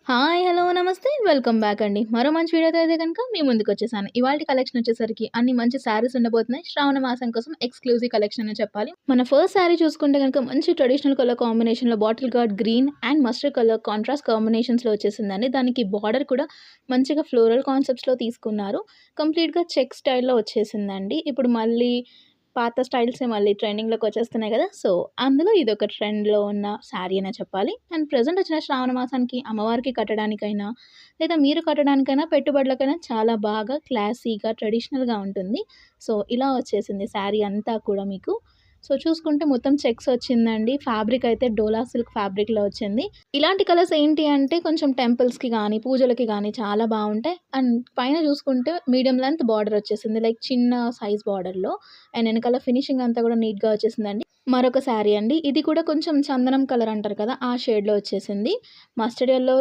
Hi! Hello! నమస్తే. Welcome back అండి. మరో మంచి వీడియోతో అయితే గనుక మీ ముందుకొచ్చేసాను. ఇవాల్టి కలెక్షన్ వచ్చేసరికి అన్ని మంచి శారీస్ ఉండబోతున్నాయి. శ్రావణ మాసం కోసం ఎక్స్‌క్లూజివ్ కలెక్షన్ అనే చెప్పాలి. మన ఫస్ట్ శారీ చూసుకుంటే గనుక మంచి ట్రెడిషనల్ కలర్ కాంబినేషన్‌లో bottle gourd green and mustard colour contrast కాంబినేషన్స్‌లో వచ్చేసిందండి. దానికి బార్డర్ కూడా మంచిగా ఫ్లోరల్ కాన్సెప్ట్స్‌లో తీసుకున్నారు. కంప్లీట్‌గా చెక్ స్టైల్‌లో వచ్చేసిందండి. ఇప్పుడు మళ్ళీ పాత స్టైల్సే మళ్ళీ ట్రెండింగ్‌లోకి వచ్చేస్తున్నాయి గదా! సో, అందులో ఇదొక ట్రెండ్‌లో ఉన్న శారీ అనే చెప్పాలి. అండ్ ప్రెజెంట్ వచ్చిన శ్రావణ మాసానికి అమ్మవారికి కట్టడానికైనా, లేదా మీరు కట్టడానికైనా, పెట్టుబడులకైనా చాలా బాగా క్లాసీగా, ట్రెడిషనల్‌గా ఉంటుంది. సో, ఇలా వచ్చేసింది శారీ అంతా కూడా మీకు. సో, చూసుకుంటే మొత్తం చెక్స్ వచ్చిందండి. ఫ్యాబ్రిక్ అయితే డోలా సిల్క్ ఫ్యాబ్రిక్‌లో వచ్చింది. ఇలాంటి కలర్స్ ఏంటి అంటే కొంచెం టెంపుల్స్‌కి గానీ, పూజలకి గానీ చాలా బావుంటాయి. అండ్ పైన చూసుకుంటే మీడియం లెంత్ బార్డర్ వచ్చేసింది. లైక్ చిన్న సైజ్ బార్డర్‌లో. అండ్ ఎనకాల ఫినిషింగ్ అంతా కూడా నీట్‌గా వచ్చేసిందండి. మరొక శారీ అండి. ఇది కూడా కొంచెం చందనం కలర్ అంటారు కదా! ఆ షేడ్‌లో వచ్చేసింది. Mustard yellow